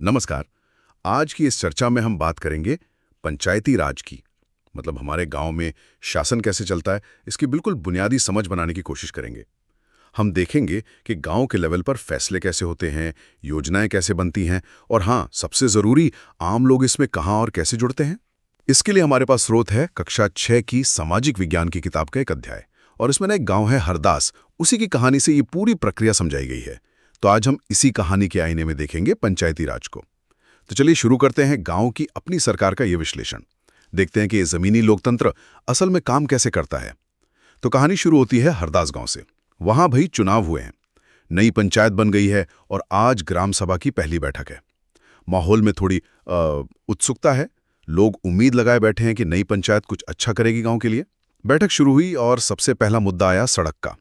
नमस्कार। आज की इस चर्चा में हम बात करेंगे पंचायती राज की। मतलब हमारे गांव में शासन कैसे चलता है, इसकी बिल्कुल बुनियादी समझ बनाने की कोशिश करेंगे। हम देखेंगे कि गांव के लेवल पर फैसले कैसे होते हैं, योजनाएं कैसे बनती हैं और हाँ, सबसे जरूरी, आम लोग इसमें कहाँ और कैसे जुड़ते हैं। इसके लिए हमारे पास स्रोत है कक्षा 6 की सामाजिक विज्ञान की किताब का एक अध्याय, और इसमें ना एक गांव है हरदास, उसी की कहानी से ये पूरी प्रक्रिया समझाई गई है। तो आज हम इसी कहानी के आईने में देखेंगे पंचायती राज को। तो चलिए शुरू करते हैं गांव की अपनी सरकार का ये विश्लेषण। देखते हैं कि ये जमीनी लोकतंत्र असल में काम कैसे करता है। तो कहानी शुरू होती है हरदास गांव से। वहां भाई चुनाव हुए हैं, नई पंचायत बन गई है और आज ग्राम सभा की पहली बैठक है। माहौल में थोड़ी उत्सुकता है। लोग उम्मीद लगाए बैठे हैं कि नई पंचायत कुछ अच्छा करेगी गांव के लिए। बैठक शुरू हुई और सबसे पहला मुद्दा आया सड़क का।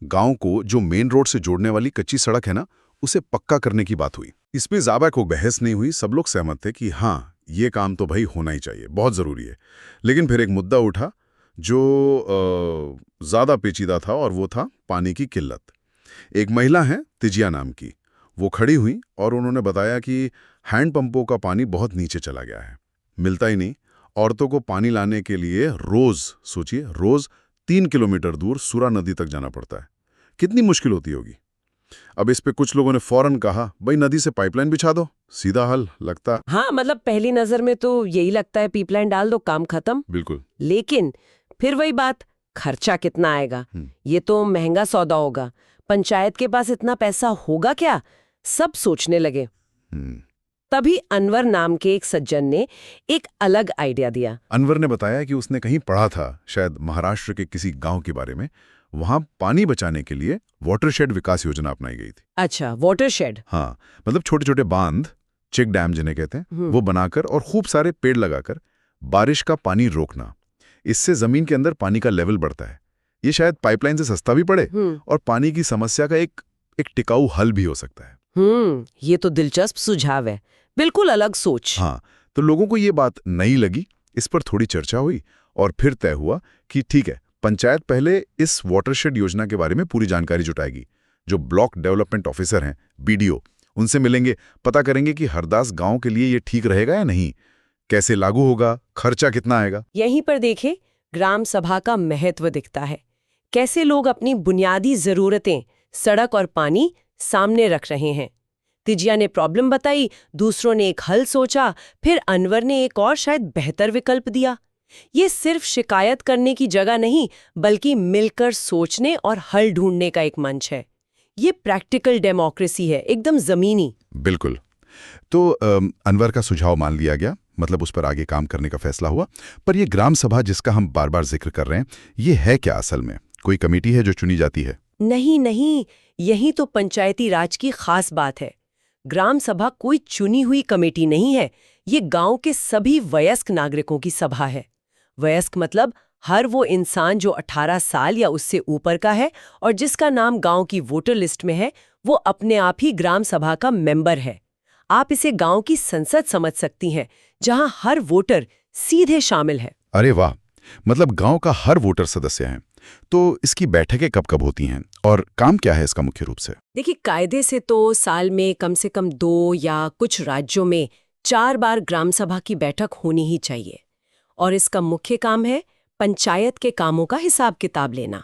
गांव को जो मेन रोड से जोड़ने वाली कच्ची सड़क है ना, उसे पक्का करने की बात हुई। इसमें ज़्यादा कोई बहस नहीं हुई, सब लोग सहमत थे कि हाँ, ये काम तो भाई होना ही चाहिए, बहुत ज़रूरी है। लेकिन फिर एक मुद्दा उठा जो ज़्यादा पेचीदा था, और वो था पानी की किल्लत। एक महिला है तिजिया नाम की, वो खड़ी हुई और उन्होंने बताया कि हैंडपंपों का पानी बहुत नीचे चला गया है, मिलता ही नहीं। औरतों को पानी लाने के लिए रोज़, सोचिए, रोज़ 3 किलोमीटर दूर सुरा नदी तक जाना पड़ता है। कितनी मुश्किल होती होगी। अब इस पे कुछ लोगों ने फौरन कहा, भाई नदी से पाइपलाइन बिछा दो, सीधा हल लगता। हाँ, मतलब पहली नजर में तो यही लगता है, पाइपलाइन डाल दो, काम खत्म। बिल्कुल। लेकिन फिर वही बात, खर्चा कितना आएगा, ये तो महंगा सौदा होगा। पंचायत के पास इतना पैसा होगा क्या? सब सोचने लगे। तभी अनवर नाम के एक सज्जन ने एक अलग आइडिया दिया। अनवर ने बताया कि उसने कहीं पढ़ा था, शायद महाराष्ट्र के किसी गांव के बारे में। वहां पानी बचाने के लिए वाटरशेड विकास योजना अपनाई गई थी। अच्छा, वाटरशेड। हाँ, मतलब छोटे छोटे बांध, चेक डैम जिन्हें कहते हैं, वो बनाकर और खूब सारे पेड़ लगाकर बारिश का पानी रोकना। इससे जमीन के अंदर पानी का लेवल बढ़ता है। ये शायद पाइपलाइन से सस्ता भी पड़े और पानी की समस्या का एक टिकाऊ हल भी हो सकता है। ये तो दिलचस्प सुझाव है, बिल्कुल अलग सोच। हाँ, तो लोगों को ये बात नई लगी। इस पर थोड़ी चर्चा हुई और फिर तय हुआ कि ठीक है, पंचायत पहले इस वाटरशेड योजना के बारे में पूरी जानकारी जुटाएगी। जो ब्लॉक डेवलपमेंट ऑफिसर हैं, बीडीओ, उनसे मिलेंगे, पता करेंगे कि हरदास गांव के लिए ये ठीक रहेगा या नहीं, कैसे लागू होगा, खर्चा कितना आएगा। यहीं पर देखें, ग्राम सभा का महत्व दिखता है। कैसे लोग अपनी बुनियादी जरूरतें, सड़क और पानी, सामने रख रहे हैं। तिजिया ने प्रॉब्लम बताई, दूसरों ने एक हल सोचा, फिर अनवर ने एक और शायद बेहतर विकल्प दिया। ये सिर्फ शिकायत करने की जगह नहीं, बल्कि मिलकर सोचने और हल ढूंढने का एक मंच है। ये प्रैक्टिकल डेमोक्रेसी है, एकदम जमीनी। बिल्कुल। तो अनवर का सुझाव मान लिया गया, मतलब उस पर आगे काम करने का फैसला हुआ। पर यह ग्राम सभा जिसका हम बार बार जिक्र कर रहे हैं, ये है क्या असल में? कोई कमेटी है जो चुनी जाती है? नहीं, यही तो पंचायती राज की खास बात है। ग्राम सभा कोई चुनी हुई कमेटी नहीं है, ये गांव के सभी वयस्क नागरिकों की सभा है। वयस्क मतलब हर वो इंसान जो 18 साल या उससे ऊपर का है और जिसका नाम गांव की वोटर लिस्ट में है, वो अपने आप ही ग्राम सभा का मेंबर है। आप इसे गांव की संसद समझ सकती हैं, जहां हर वोटर सीधे शामिल है। अरे वाह, मतलब गांव का हर वोटर सदस्य है। तो इसकी बैठकें कब कब होती हैं और काम क्या है इसका मुख्य रूप से? देखिए, कायदे से तो साल में कम से कम 2 या कुछ राज्यों में 4 बार ग्राम सभा की बैठक होनी ही चाहिए। और इसका मुख्य काम है पंचायत के कामों का हिसाब किताब लेना।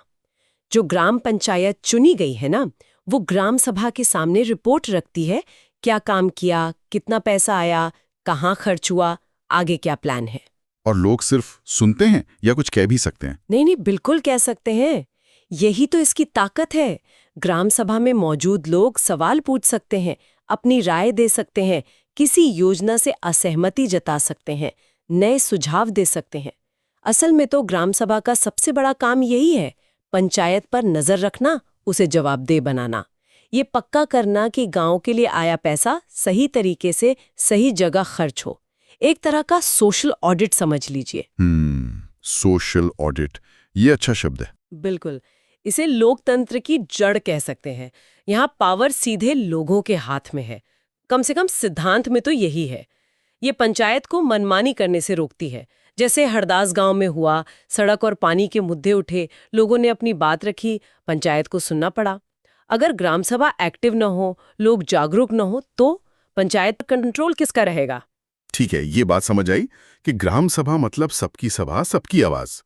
जो ग्राम पंचायत चुनी गई है ना, वो ग्राम सभा के सामने रिपोर्ट रखती है, क्या काम किया, कितना पैसा आया, कहाँ खर्च हुआ, आगे क्या प्लान है। और लोग सिर्फ सुनते हैं या कुछ कह भी सकते हैं? नहीं, बिल्कुल कह सकते हैं। यही तो इसकी ताकत है। ग्राम सभा में मौजूद लोग सवाल पूछ सकते हैं, अपनी राय दे सकते हैं, किसी योजना से असहमति जता सकते हैं, नए सुझाव दे सकते हैं। असल में तो ग्राम सभा का सबसे बड़ा काम यही है, पंचायत पर नजर रखना, उसे जवाबदेह बनाना, ये पक्का करना कि गांव के लिए आया पैसा सही तरीके से सही जगह खर्च हो। एक तरह का सोशल ऑडिट समझ लीजिए। सोशल ऑडिट, ये अच्छा शब्द है। बिल्कुल, इसे लोकतंत्र की जड़ कह सकते हैं। यहाँ पावर सीधे लोगों के हाथ में है। कम से कम सिद्धांत में तो यही है। ये पंचायत को मनमानी करने से रोकती है। जैसे हरदास गांव में हुआ, सड़क और पानी के मुद्दे उठे, लोगों ने अपनी बात रखी, पंचायत को सुनना पड़ा। अगर ग्राम सभा एक्टिव न हो, लोग जागरूक न हो, तो पंचायत कंट्रोल किसका रहेगा? ठीक है, ये बात समझ आई कि ग्राम सभा मतलब सबकी सभा, सबकी आवाज।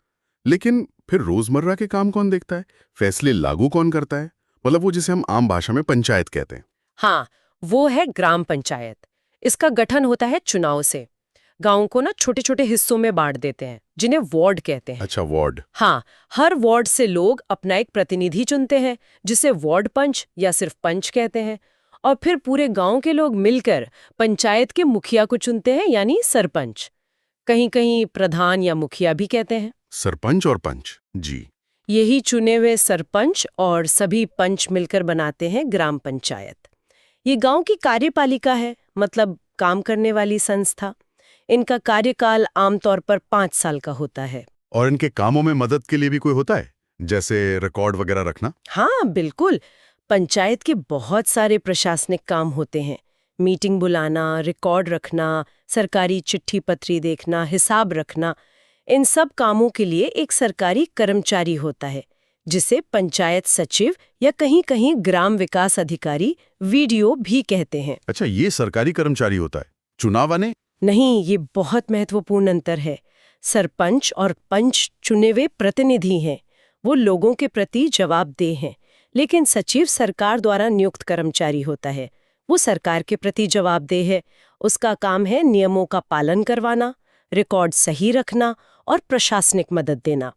लेकिन फिर रोजमर्रा के काम कौन देखता है? फैसले लागू कौन करता है? मतलब वो जिसे हम आम भाषा में पंचायत कहते हैं। हाँ, वो है ग्राम पंचायत। इसका गठन होता है चुनाव से। गांव को ना छोटे छोटे हिस्सों में बांट देते हैं, जिन्हें वार्ड कहते हैं। अच्छा, वार्ड। हाँ, हर वार्ड से लोग अपना एक प्रतिनिधि चुनते हैं, जिसे वार्ड पंच या सिर्फ पंच कहते हैं। और फिर पूरे गांव के लोग मिलकर पंचायत के मुखिया को चुनते हैं, यानी सरपंच। कहीं कहीं प्रधान या मुखिया भी कहते हैं। सरपंच और पंच, जी। यही चुने हुए सरपंच और सभी पंच मिलकर बनाते हैं ग्राम पंचायत। ये गांव की कार्यपालिका है, मतलब काम करने वाली संस्था। इनका कार्यकाल आमतौर पर 5 साल का होता है। और इनके कामों में मदद के लिए भी कोई होता है, जैसे रिकॉर्ड वगैरह रखना? हाँ, बिल्कुल। पंचायत के बहुत सारे प्रशासनिक काम होते हैं। मीटिंग बुलाना, रिकॉर्ड रखना, सरकारी चिट्ठी पत्री देखना, हिसाब रखना। इन सब कामों के लिए एक सरकारी कर्मचारी होता है, जिसे पंचायत सचिव या कहीं कहीं ग्राम विकास अधिकारी, वीडीओ भी कहते हैं। अच्छा, ये सरकारी कर्मचारी होता है, चुनाव आने? नहीं, ये बहुत महत्वपूर्ण अंतर है। सरपंच और पंच चुने हुए प्रतिनिधि हैं, वो लोगों के प्रति जवाबदेह हैं। लेकिन सचिव सरकार द्वारा नियुक्त कर्मचारी होता है, वो सरकार के प्रति जवाबदेह है। उसका काम है नियमों का पालन करवाना, रिकॉर्ड सही रखना और प्रशासनिक मदद देना।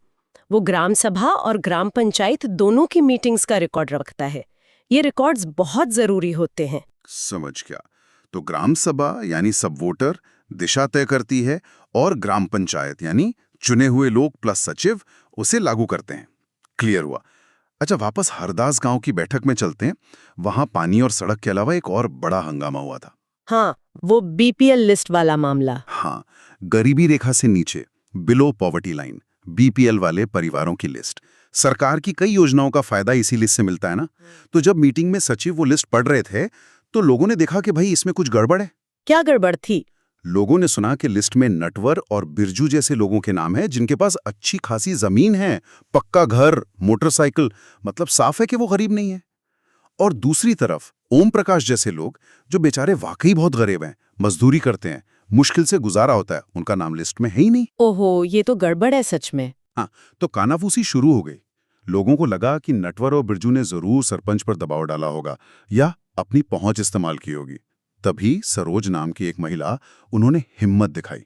वो ग्राम सभा और ग्राम पंचायत दोनों की मीटिंग्स का रिकॉर्ड रखता है। ये रिकॉर्ड्स बहुत जरूरी होते हैं। समझ गया। तो ग्राम सभा यानी सब वोटर दिशा तय करती है, और ग्राम पंचायत यानी चुने हुए लोग प्लस सचिव उसे लागू करते हैं। क्लियर हुआ। अच्छा, वापस हरदास गांव की बैठक में चलते हैं। वहां पानी और सड़क के अलावा एक और बड़ा हंगामा हुआ था। हाँ, वो बीपीएल लिस्ट वाला मामला। हाँ, गरीबी रेखा से नीचे, बिलो पॉवर्टी लाइन, बीपीएल वाले परिवारों की लिस्ट। सरकार की कई योजनाओं का फायदा इसी लिस्ट से मिलता है ना। तो जब मीटिंग में सचिव वो लिस्ट पढ़ रहे थे, तो लोगों ने देखा कि भाई इसमें कुछ गड़बड़ है। क्या गड़बड़ थी? लोगों ने सुना कि लिस्ट में नटवर और बिरजू जैसे लोगों के नाम हैं, जिनके पास अच्छी खासी जमीन है, पक्का घर, मोटरसाइकिल। मतलब साफ है कि वो गरीब नहीं है। और दूसरी तरफ ओम प्रकाश जैसे लोग, जो बेचारे वाकई बहुत गरीब हैं, मजदूरी करते हैं, मुश्किल से गुजारा होता है, उनका नाम लिस्ट में है ही नहीं। ओहो, ये तो गड़बड़ है सच में। हाँ, तो कानाफूसी शुरू हो गई। लोगों को लगा कि नटवर और बिरजू ने जरूर सरपंच पर दबाव डाला होगा या अपनी पहुंच इस्तेमाल की होगी। तभी सरोज नाम की एक महिला, उन्होंने हिम्मत दिखाई।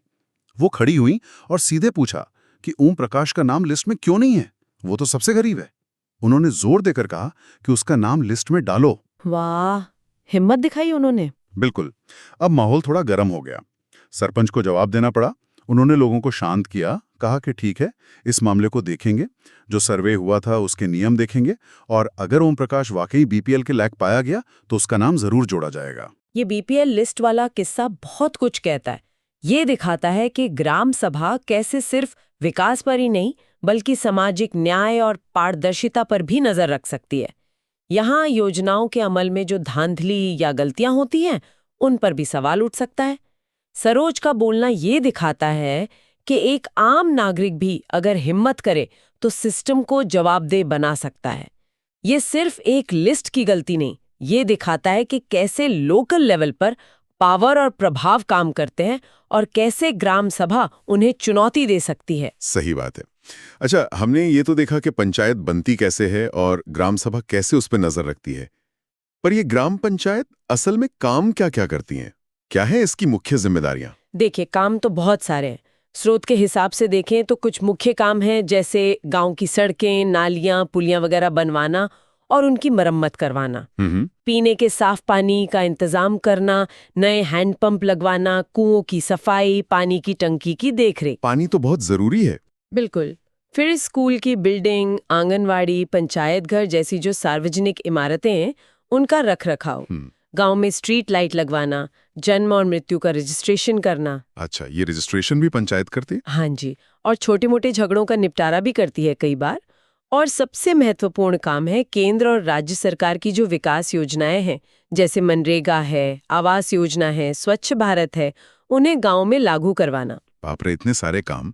वो खड़ी हुई और सीधे पूछा कि ओम प्रकाश का नाम लिस्ट में क्यों नहीं है, वो तो सबसे गरीब है। उन्होंने जोर देकर कहा कि उसका नाम लिस्ट में डालो। वाह, हिम्मत दिखाई उन्होंने। बिल्कुल। अब माहौल थोड़ा गर्म हो गया। सरपंच को जवाब देना पड़ा। उन्होंने लोगों को शांत किया, कहा कि ठीक है, इस मामले को देखेंगे, जो सर्वे हुआ था उसके नियम देखेंगे, और अगर ओम प्रकाश वाकई बीपीएल के लायक पाया गया तो उसका नाम जरूर जोड़ा जाएगा। ये बीपीएल लिस्ट वाला किस्सा बहुत कुछ कहता है। ये दिखाता है कि ग्राम सभा कैसे सिर्फ विकास पर ही नहीं, बल्कि सामाजिक न्याय और पारदर्शिता पर भी नजर रख सकती है। यहाँ योजनाओं के अमल में जो धांधली या गलतियां होती हैं, उन पर भी सवाल उठ सकता है। सरोज का बोलना ये दिखाता है कि एक आम नागरिक भी अगर हिम्मत करे तो सिस्टम को जवाबदेह बना सकता है। ये सिर्फ एक लिस्ट की गलती नहीं, ये दिखाता है कि कैसे लोकल लेवल पर पावर और प्रभाव काम करते हैं और कैसे ग्राम सभा उन्हें चुनौती दे सकती है। सही बात है। अच्छा, हमने ये तो देखा कि पंचायत बनती कैसे है और ग्राम सभा कैसे उस पर नजर रखती है, पर ये ग्राम पंचायत असल में काम क्या-क्या करती हैं? क्या है इसकी मुख्य जिम्मेदारियां? देखिए, काम तो बहुत सारे हैं। स्रोत के हिसाब से देखें तो कुछ मुख्य काम हैं, जैसे गांव की सड़कें, नालियां, पुलियां वगैरह बनवाना और उनकी मरम्मत करवाना, पीने के साफ पानी का इंतजाम करना, नए हैंडपंप लगवाना, कुओं की सफाई, पानी की टंकी की देखरेख। पानी तो बहुत जरूरी है। बिल्कुल। फिर स्कूल की बिल्डिंग, आंगनवाड़ी, पंचायत घर जैसी जो सार्वजनिक इमारतें हैं, उनका रख रखाव, गांव में स्ट्रीट लाइट लगवाना, जन्म और मृत्यु का रजिस्ट्रेशन करना। अच्छा, ये रजिस्ट्रेशन भी पंचायत करती है? हाँ जी, और छोटे मोटे झगड़ों का निपटारा भी करती है कई बार। और सबसे महत्वपूर्ण काम है केंद्र और राज्य सरकार की जो विकास योजनाएं हैं, जैसे मनरेगा है, आवास योजना है, स्वच्छ भारत है, उन्हें गांव में लागू करवाना। बाप रे, इतने सारे काम।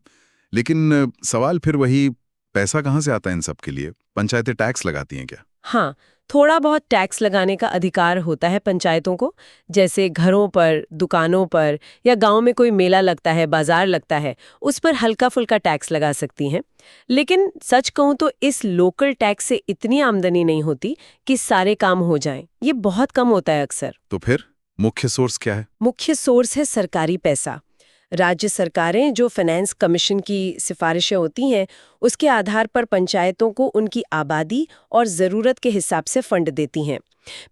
लेकिन सवाल फिर वही, पैसा कहाँ से आता है इन सब के लिए? पंचायतें टैक्स लगाती हैं क्या? हाँ, थोड़ा बहुत टैक्स लगाने का अधिकार होता है पंचायतों को, जैसे घरों पर, दुकानों पर या गांव में कोई मेला लगता है, बाजार लगता है, उस पर हल्का फुल्का टैक्स लगा सकती हैं। लेकिन सच कहूं तो इस लोकल टैक्स से इतनी आमदनी नहीं होती कि सारे काम हो जाएं। ये बहुत कम होता है अक्सर। तो फिर मुख्य सोर्स क्या है? मुख्य सोर्स है सरकारी पैसा। राज्य सरकारें जो फाइनेंस कमीशन की सिफारिशें होती हैं, उसके आधार पर पंचायतों को उनकी आबादी और ज़रूरत के हिसाब से फंड देती हैं।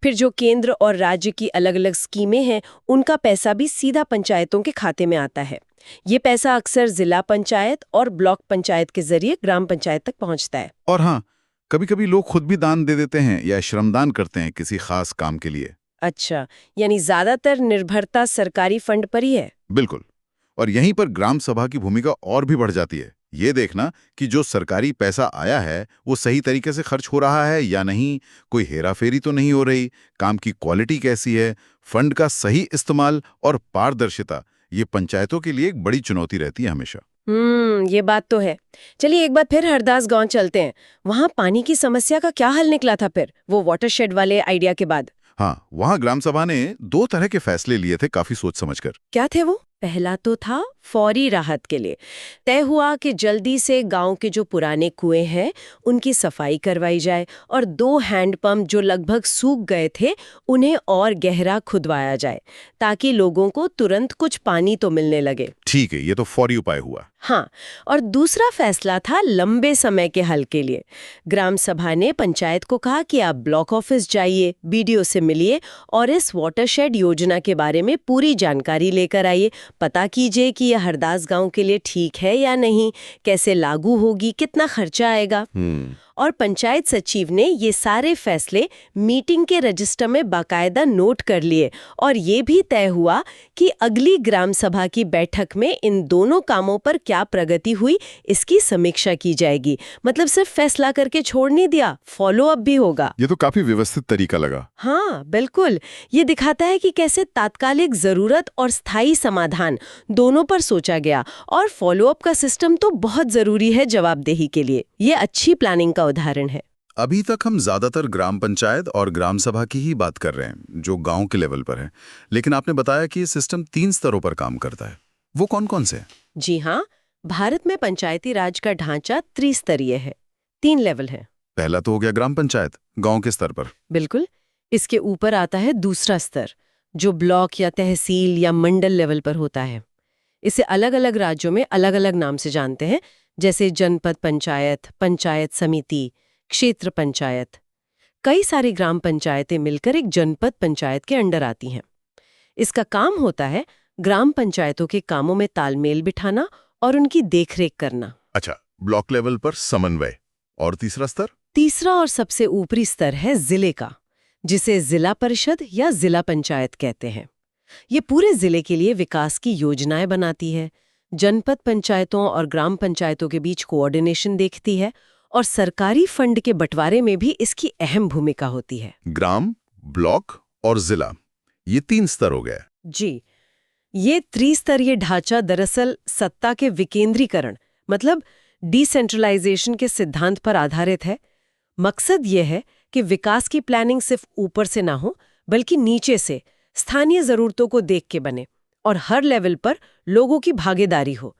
फिर जो केंद्र और राज्य की अलग अलग स्कीमें हैं, उनका पैसा भी सीधा पंचायतों के खाते में आता है। ये पैसा अक्सर जिला पंचायत और ब्लॉक पंचायत के जरिए ग्राम पंचायत तक पहुंचता है। और हाँ, कभी-कभी लोग खुद भी दान दे देते हैं या श्रमदान करते हैं किसी खास काम के लिए। अच्छा, यानी ज्यादातर निर्भरता सरकारी फंड पर ही है। बिल्कुल। और यहीं पर ग्राम सभा की भूमिका और भी बढ़ जाती है। ये देखना कि जो सरकारी पैसा आया है वो सही तरीके से खर्च हो रहा है या नहीं, कोई हेराफेरी तो नहीं हो रही, काम की क्वालिटी कैसी है, फंड का सही इस्तेमाल और पारदर्शिता, ये पंचायतों के लिए एक बड़ी चुनौती रहती है हमेशा। ये बात तो है। चलिए एक बार फिर हरदास गांव चलते हैं। वहां पानी की समस्या का क्या हल निकला था फिर, वो वाटरशेड वाले आइडिया के बाद? हाँ, वहाँ ग्राम सभा ने 2 तरह के फैसले लिए थे काफी सोच समझकर। क्या थे वो? पहला तो था फौरी राहत के लिए। तय हुआ कि जल्दी से गांव के जो पुराने कुएं हैं उनकी सफाई करवाई जाए और 2 हैंडपंप जो लगभग सूख गए थे उन्हें और गहरा खुदवाया जाए, ताकि लोगों को तुरंत कुछ पानी तो मिलने लगे। ठीक है, ये तो फौरी उपाय हुआ। हाँ, और दूसरा फैसला था लंबे समय के हल के लिए। ग्राम सभा ने पंचायत को कहा कि आप ब्लॉक ऑफिस जाइए, बीडीओ से मिलिए और इस वाटरशेड योजना के बारे में पूरी जानकारी लेकर आइए। पता कीजिए कि यह हरदास गांव के लिए ठीक है या नहीं, कैसे लागू होगी, कितना खर्चा आएगा। और पंचायत सचिव ने ये सारे फैसले मीटिंग के रजिस्टर में बाकायदा नोट कर लिए और ये भी तय हुआ कि अगली ग्राम सभा की बैठक में इन दोनों कामों पर क्या प्रगति हुई, इसकी समीक्षा की जाएगी। मतलब सिर्फ फैसला करके छोड़ नहीं दिया, फॉलो अप भी होगा। ये तो काफी व्यवस्थित तरीका लगा। हाँ बिल्कुल, ये दिखाता है कि कैसे तात्कालिक जरूरत और स्थायी समाधान दोनों पर सोचा गया और फॉलो अप का सिस्टम तो बहुत जरूरी है जवाबदेही के लिए। ये अच्छी प्लानिंग का उदाहरण है। अभी तक हम ज्यादातर ग्राम पंचायत और ग्राम सभा की ही बात कर रहे हैं, जो गांव के लेवल पर है। लेकिन आपने बताया कि ये सिस्टम 3 स्तरों पर काम करता है। वो कौन-कौन से हैं? जी हाँ, भारत में पंचायती राज का ढांचा त्रिस्तरीय है। 3 लेवल है। पहला तो हो गया ग्राम पंचायत, गांव के स्तर पर। बिल्कुल। इसके ऊपर आता है दूसरा स्तर, जो ब्लॉक या तहसील या मंडल लेवल पर होता है। इसे अलग अलग राज्यों में अलग अलग नाम से जानते हैं, जैसे जनपद पंचायत, पंचायत समिति, क्षेत्र पंचायत। कई सारी ग्राम पंचायतें मिलकर एक जनपद पंचायत के अंडर आती हैं। इसका काम होता है ग्राम पंचायतों के कामों में तालमेल बिठाना और उनकी देखरेख करना। अच्छा, ब्लॉक लेवल पर समन्वय। और तीसरा स्तर? तीसरा और सबसे ऊपरी स्तर है जिले का, जिसे जिला परिषद या जिला पंचायत कहते हैं। ये पूरे जिले के लिए विकास की योजनाएं बनाती है, जनपद पंचायतों और ग्राम पंचायतों के बीच कोऑर्डिनेशन देखती है और सरकारी फंड के बंटवारे में भी इसकी अहम भूमिका होती है। ग्राम, ब्लॉक और जिला, ये 3 स्तर हो गए। जी, ये त्रिस्तरीय ढांचा दरअसल सत्ता के विकेंद्रीकरण मतलब डिसेंट्रलाइजेशन के सिद्धांत पर आधारित है। मकसद ये है कि विकास की प्लानिंग सिर्फ ऊपर से ना हो, बल्कि नीचे से स्थानीय जरूरतों को देख के बने और हर लेवल पर लोगों की भागीदारी हो।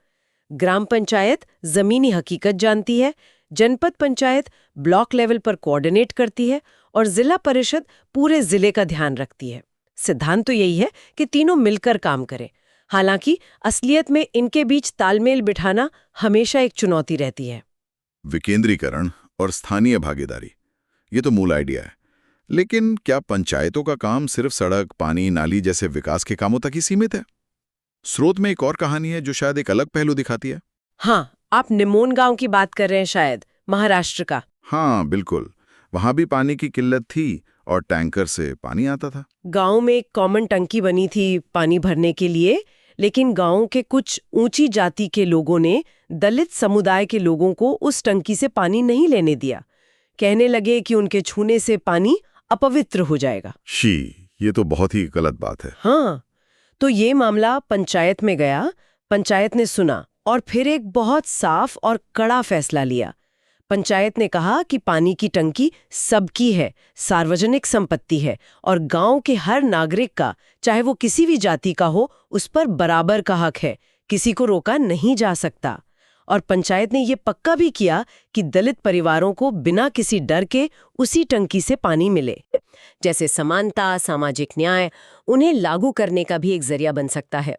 ग्राम पंचायत जमीनी हकीकत जानती है, जनपद पंचायत ब्लॉक लेवल पर कोऑर्डिनेट करती है और जिला परिषद पूरे जिले का ध्यान रखती है। सिद्धांत तो यही है कि तीनों मिलकर काम करें। हालांकि असलियत में इनके बीच तालमेल बिठाना हमेशा एक चुनौती रहती है। विकेंद्रीकरण और स्थानीय भागीदारी, ये तो मूल आइडिया है। लेकिन क्या पंचायतों का काम सिर्फ सड़क, पानी, नाली जैसे विकास के कामों तक ही सीमित है? स्रोत में एक और कहानी है जो शायद एक अलग पहलू दिखाती है। हाँ, आप निमोन गांव की बात कर रहे हैं शायद, महाराष्ट्र का। हाँ बिल्कुल, वहां भी पानी की किल्लत थी और टैंकर से पानी आता था। गांव में एक कॉमन टंकी बनी थी पानी भरने के लिए, लेकिन गांव के कुछ ऊंची जाति के लोगों ने दलित समुदाय के लोगों को उस टंकी से पानी नहीं लेने दिया। कहने लगे कि उनके छूने से पानी अपवित्र हो जाएगा। शी, ये तो बहुत ही गलत बात है। हाँ, तो ये मामला पंचायत में गया। पंचायत ने सुना और फिर एक बहुत साफ और कड़ा फैसला लिया। पंचायत ने कहा कि पानी की टंकी सबकी है, सार्वजनिक संपत्ति है और गांव के हर नागरिक का, चाहे वो किसी भी जाति का हो, उस पर बराबर का हक है, किसी को रोका नहीं जा सकता। और पंचायत ने ये पक्का भी किया कि दलित परिवारों को बिना किसी डर के उसी टंकी से पानी मिले। जैसे समानता, सामाजिक न्याय उन्हें लागू करने का भी एक जरिया बन सकता है।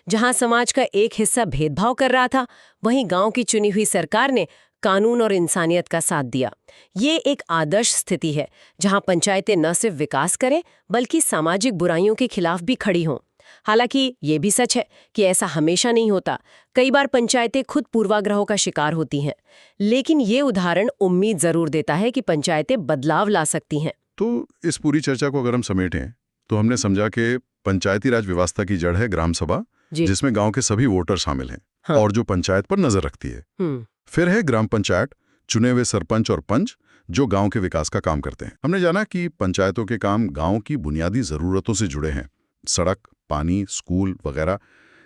जहां समाज का एक हिस्सा भेदभाव कर रहा था, वहीं गांव की चुनी हुई सरकार ने कानून और इंसानियत का साथ दिया। ये एक आदर्श स्थिति है जहां पंचायतें न सिर्फ विकास करें बल्कि सामाजिक बुराइयों के खिलाफ भी खड़ी हों। हालांकि ये भी सच है कि ऐसा हमेशा नहीं होता। कई बार पंचायतें खुद पूर्वाग्रहों का शिकार होती हैं, लेकिन ये उदाहरण उम्मीद जरूर देता है कि पंचायतें बदलाव ला सकती हैं। तो इस पूरी चर्चा को अगर हम समेटें तो हमने समझा कि पंचायती राज व्यवस्था की जड़ है ग्राम सभा, जिसमें गांव के सभी वोटर शामिल हैं। हाँ। और जो पंचायत पर नजर रखती है। फिर है ग्राम पंचायत, चुने हुए सरपंच और पंच जो गांव के विकास का काम करते हैं। हमने जाना कि पंचायतों के काम गांव की बुनियादी जरूरतों से जुड़े हैं, सड़क, पानी, स्कूल वगैरह।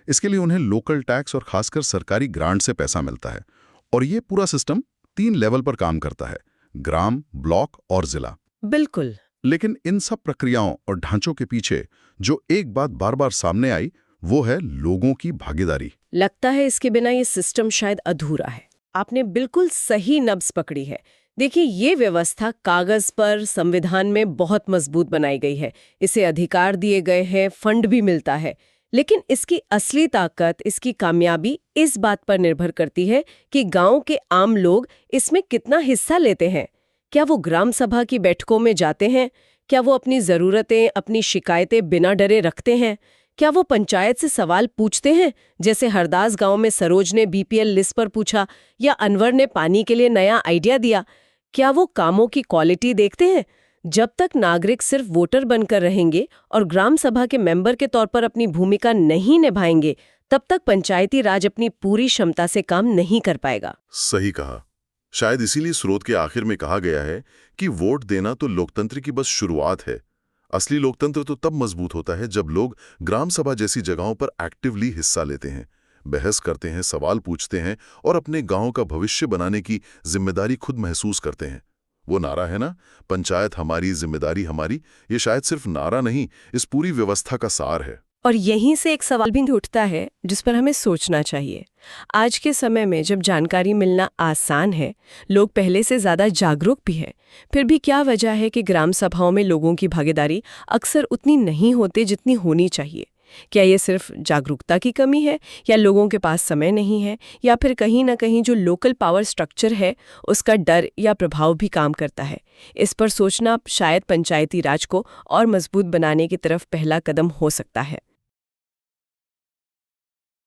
इसके लिए उन्हें लोकल टैक्स और खासकर सरकारी ग्रांट से पैसा मिलता है। और ये पूरा सिस्टम 3 लेवल पर काम करता है, ग्राम, ब्लॉक और जिला। बिल्कुल। लेकिन इन सब प्रक्रियाओं और ढांचों के पीछे जो एक बात बार बार सामने आई, वो है लोगों की भागीदारी। लगता है इसके बिना ये सिस्टम शायद अधूरा है। आपने बिल्कुल सही नब्ज पकड़ी है। देखिए, ये व्यवस्था कागज पर संविधान में बहुत मजबूत बनाई गई है, इसे अधिकार दिए गए हैं, फंड भी मिलता है। लेकिन इसकी असली ताकत, इसकी कामयाबी इस बात पर निर्भर करती है कि गांव के आम लोग इसमें कितना हिस्सा लेते हैं। क्या वो ग्राम सभा की बैठकों में जाते हैं? क्या वो अपनी जरूरतें, अपनी शिकायतें बिना डरे रखते हैं? क्या वो पंचायत से सवाल पूछते हैं, जैसे हरदास गांव में सरोज ने बीपीएल लिस्ट पर पूछा या अनवर ने पानी के लिए नया आइडिया दिया? क्या वो कामों की क्वालिटी देखते हैं? जब तक नागरिक सिर्फ वोटर बनकर रहेंगे और ग्राम सभा के मेंबर के तौर पर अपनी भूमिका नहीं निभाएंगे, तब तक पंचायती राज अपनी पूरी क्षमता से काम नहीं कर पाएगा। सही कहा। शायद इसीलिए स्रोत के आखिर में कहा गया है कि वोट देना तो लोकतंत्र की बस शुरुआत है। असली लोकतंत्र तो तब मजबूत होता है जब लोग ग्राम सभा जैसी जगहों पर एक्टिवली हिस्सा लेते हैं, बहस करते हैं, सवाल पूछते हैं और अपने गांव का भविष्य बनाने की जिम्मेदारी खुद महसूस करते हैं। वो नारा है ना, पंचायत हमारी, जिम्मेदारी हमारी, ये शायद सिर्फ नारा नहीं, इस पूरी व्यवस्था का सार है। और यहीं से एक सवाल भी उठता है जिस पर हमें सोचना चाहिए। आज के समय में जब जानकारी मिलना आसान है, लोग पहले से ज़्यादा जागरूक भी हैं, फिर भी क्या वजह है कि ग्राम सभाओं में लोगों की भागीदारी अक्सर उतनी नहीं होती जितनी होनी चाहिए? क्या ये सिर्फ जागरूकता की कमी है, या लोगों के पास समय नहीं है, या फिर कहीं ना कहीं जो लोकल पावर स्ट्रक्चर है उसका डर या प्रभाव भी काम करता है? इस पर सोचना शायद पंचायती राज को और मजबूत बनाने की तरफ पहला कदम हो सकता है।